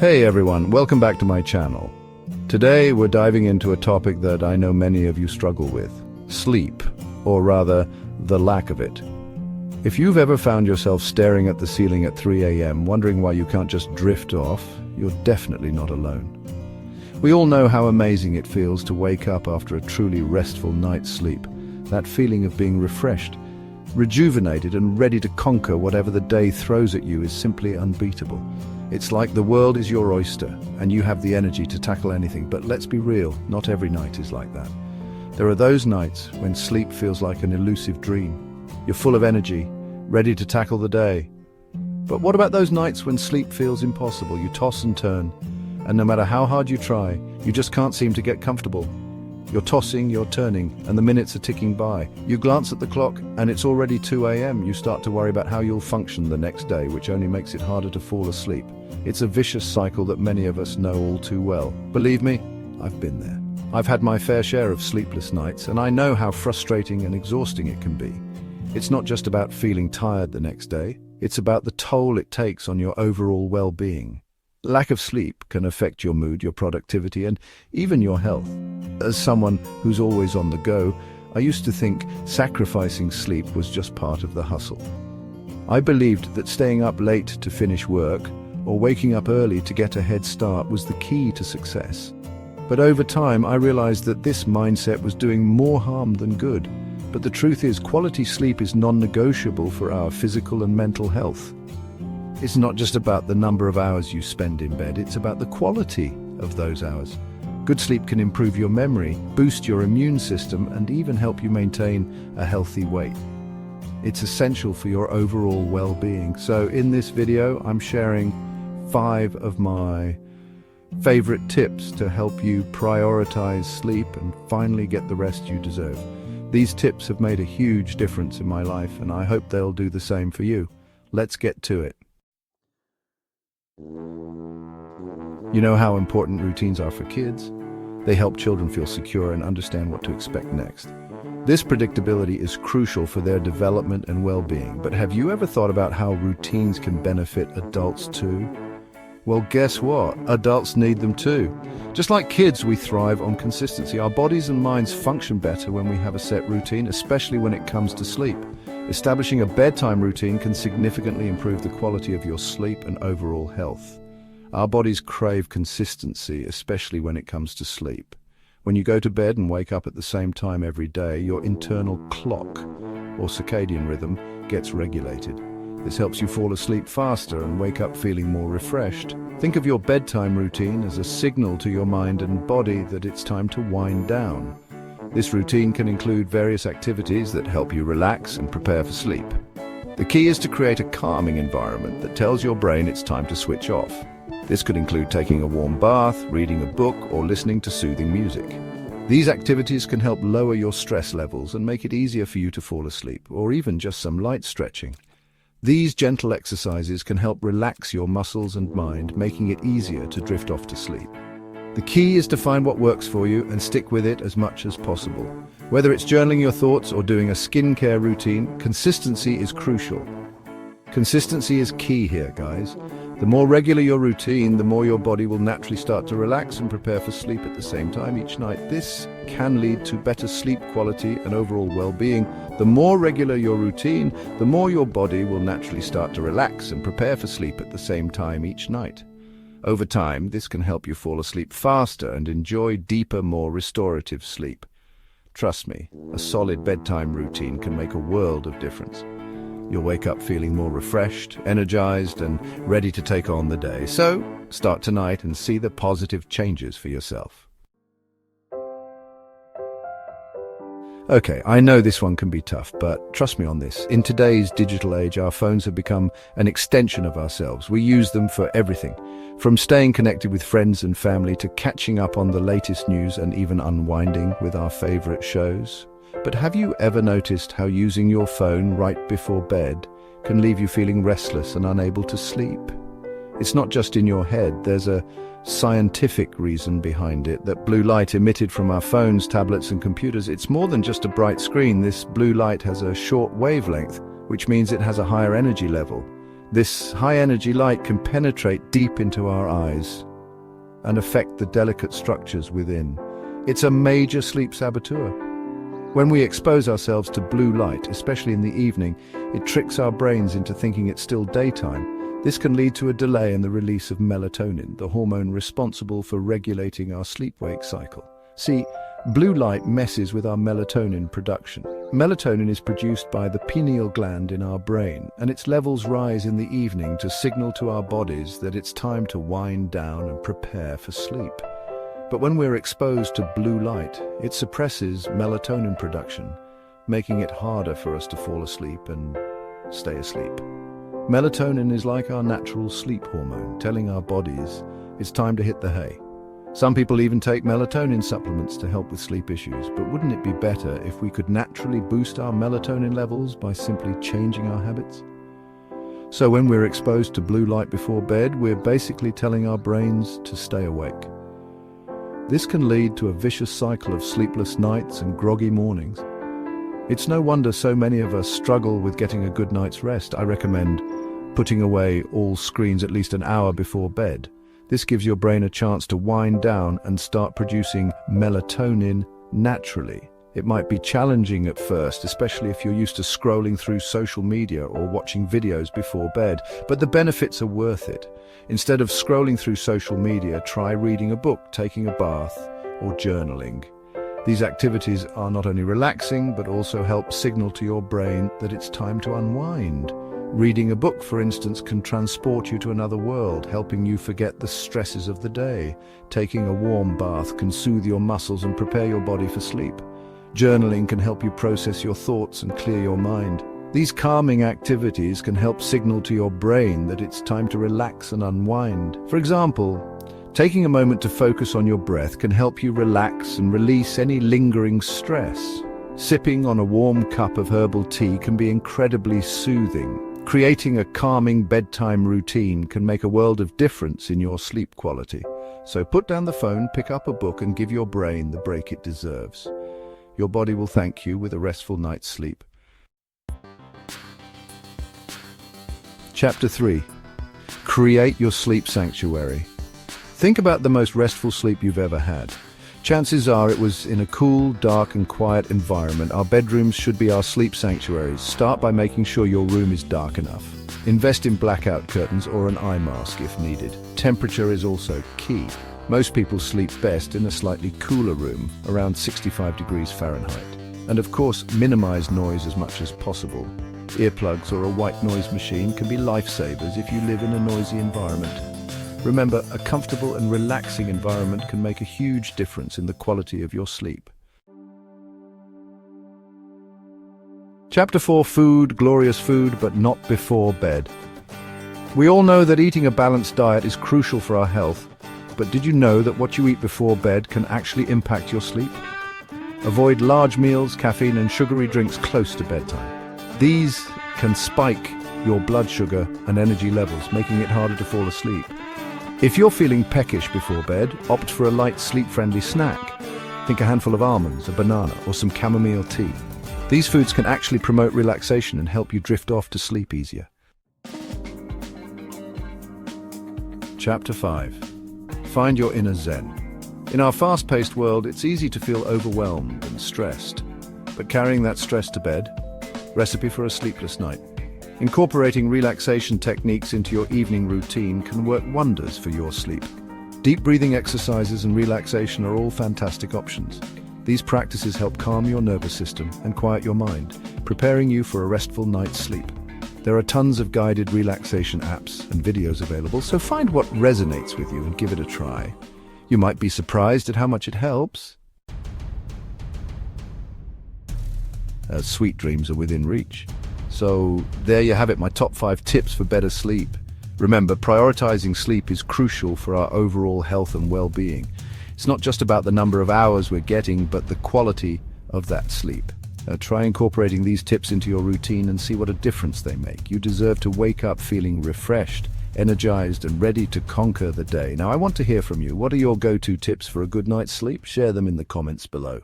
Hey everyone, welcome back to my channel. Today we're diving into a topic that I know many of you struggle with: sleep, or rather, the lack of it. If you've ever found yourself staring at the ceiling at 3 a.m. wondering why you can't just drift off, you're definitely not alone. We all know how amazing it feels to wake up after a truly restful night's sleep. That feeling of being refreshed, rejuvenated and ready to conquer whatever the day throws at you is simply unbeatable. It's like the world is your oyster and you have the energy to tackle anything, but let's be real, not every night is like that. There are those nights when sleep feels like an elusive dream. You're full of energy, ready to tackle the day. But what about those nights when sleep feels impossible? You toss and turn, and no matter how hard you try, you just can't seem to get comfortable. You're tossing, you're turning, and the minutes are ticking by. You glance at the clock, and it's already 2 a.m. You start to worry about how you'll function the next day, which only makes it harder to fall asleep. It's a vicious cycle that many of us know all too well. Believe me, I've been there. I've had my fair share of sleepless nights, and I know how frustrating and exhausting it can be. It's not just about feeling tired the next day, it's about the toll it takes on your overall well-being. Lack of sleep can affect your mood, your productivity, and even your health. As someone who's always on the go, I used to think sacrificing sleep was just part of the hustle. I believed that staying up late to finish work or waking up early to get a head start was the key to success. But over time, I realized that this mindset was doing more harm than good. But the truth is, quality sleep is non-negotiable for our physical and mental health. It's not just about the number of hours you spend in bed, it's about the quality of those hours. Good sleep can improve your memory, boost your immune system, and even help you maintain a healthy weight. It's essential for your overall well-being. So in this video, I'm sharing 5 of my favorite tips to help you prioritize sleep and finally get the rest you deserve. These tips have made a huge difference in my life, and I hope they'll do the same for you. Let's get to it. You know how important routines are for kids? They help children feel secure and understand what to expect next. This predictability is crucial for their development and well-being, but have you ever thought about how routines can benefit adults too? Well, guess what? Adults need them too. Just like kids, we thrive on consistency. Our bodies and minds function better when we have a set routine, especially when it comes to sleep. Establishing a bedtime routine can significantly improve the quality of your sleep and overall health. Our bodies crave consistency, especially when it comes to sleep. When you go to bed and wake up at the same time every day, your internal clock, or circadian rhythm, gets regulated. This helps you fall asleep faster and wake up feeling more refreshed. Think of your bedtime routine as a signal to your mind and body that it's time to wind down. This routine can include various activities that help you relax and prepare for sleep. The key is to create a calming environment that tells your brain it's time to switch off. This could include taking a warm bath, reading a book, or listening to soothing music. These activities can help lower your stress levels and make it easier for you to fall asleep, or even just some light stretching. These gentle exercises can help relax your muscles and mind, making it easier to drift off to sleep. The key is to find what works for you and stick with it as much as possible. Whether it's journaling your thoughts or doing a skincare routine, consistency is crucial. Consistency is key here, guys. The more regular your routine, the more your body will naturally start to relax and prepare for sleep at the same time each night. This can lead to better sleep quality and overall well-being. The more regular your routine, the more your body will naturally start to relax and prepare for sleep at the same time each night. Over time, this can help you fall asleep faster and enjoy deeper, more restorative sleep. Trust me, a solid bedtime routine can make a world of difference. You'll wake up feeling more refreshed, energized, and ready to take on the day. So, start tonight and see the positive changes for yourself. Okay, I know this one can be tough, but trust me on this. In today's digital age, our phones have become an extension of ourselves. We use them for everything, from staying connected with friends and family to catching up on the latest news and even unwinding with our favorite shows. But have you ever noticed how using your phone right before bed can leave you feeling restless and unable to sleep? It's not just in your head. There's a scientific reason behind it, that blue light emitted from our phones, tablets and computers, it's more than just a bright screen. This blue light has a short wavelength, which means it has a higher energy level. This high-energy light can penetrate deep into our eyes and affect the delicate structures within. It's a major sleep saboteur. When we expose ourselves to blue light, especially in the evening, it tricks our brains into thinking it's still daytime. This can lead to a delay in the release of melatonin, the hormone responsible for regulating our sleep-wake cycle. See, blue light messes with our melatonin production. Melatonin is produced by the pineal gland in our brain, and its levels rise in the evening to signal to our bodies that it's time to wind down and prepare for sleep. But when we're exposed to blue light, it suppresses melatonin production, making it harder for us to fall asleep and stay asleep. Melatonin is like our natural sleep hormone, telling our bodies it's time to hit the hay. Some people even take melatonin supplements to help with sleep issues, but wouldn't it be better if we could naturally boost our melatonin levels by simply changing our habits? So when we're exposed to blue light before bed, we're basically telling our brains to stay awake. This can lead to a vicious cycle of sleepless nights and groggy mornings. It's no wonder so many of us struggle with getting a good night's rest. I recommend putting away all screens at least an hour before bed. This gives your brain a chance to wind down and start producing melatonin naturally. It might be challenging at first, especially if you're used to scrolling through social media or watching videos before bed, but the benefits are worth it. Instead of scrolling through social media, try reading a book, taking a bath, or journaling. These activities are not only relaxing, but also help signal to your brain that it's time to unwind. Reading a book, for instance, can transport you to another world, helping you forget the stresses of the day. Taking a warm bath can soothe your muscles and prepare your body for sleep. Journaling can help you process your thoughts and clear your mind. These calming activities can help signal to your brain that it's time to relax and unwind. For example, taking a moment to focus on your breath can help you relax and release any lingering stress. Sipping on a warm cup of herbal tea can be incredibly soothing. Creating a calming bedtime routine can make a world of difference in your sleep quality. So put down the phone, pick up a book, and give your brain the break it deserves. Your body will thank you with a restful night's sleep. Chapter 3. Create your sleep sanctuary. Think about the most restful sleep you've ever had. Chances are it was in a cool, dark and quiet environment. Our bedrooms should be our sleep sanctuaries. Start by making sure your room is dark enough. Invest in blackout curtains or an eye mask if needed. Temperature is also key. Most people sleep best in a slightly cooler room, around 65 degrees Fahrenheit. And of course, minimize noise as much as possible. Earplugs or a white noise machine can be lifesavers if you live in a noisy environment. Remember, a comfortable and relaxing environment can make a huge difference in the quality of your sleep. Chapter 4. Food, glorious food, but not before bed. We all know that eating a balanced diet is crucial for our health, but did you know that what you eat before bed can actually impact your sleep? Avoid large meals, caffeine and sugary drinks close to bedtime. These can spike your blood sugar and energy levels, making it harder to fall asleep. If you're feeling peckish before bed, opt for a light sleep-friendly snack. Think a handful of almonds, a banana, or some chamomile tea. These foods can actually promote relaxation and help you drift off to sleep easier. Chapter 5. Find your inner zen. In our fast-paced world, it's easy to feel overwhelmed and stressed. But carrying that stress to bed? Recipe for a sleepless night. Incorporating relaxation techniques into your evening routine can work wonders for your sleep. Deep breathing exercises and relaxation are all fantastic options. These practices help calm your nervous system and quiet your mind, preparing you for a restful night's sleep. There are tons of guided relaxation apps and videos available, so find what resonates with you and give it a try. You might be surprised at how much it helps. Sweet dreams are within reach. So there you have it, my top 5 tips for better sleep. Remember, prioritizing sleep is crucial for our overall health and well-being. It's not just about the number of hours we're getting, but the quality of that sleep. Try incorporating these tips into your routine and see what a difference they make. You deserve to wake up feeling refreshed, energized, and ready to conquer the day. Now, I want to hear from you. What are your go-to tips for a good night's sleep? Share them in the comments below.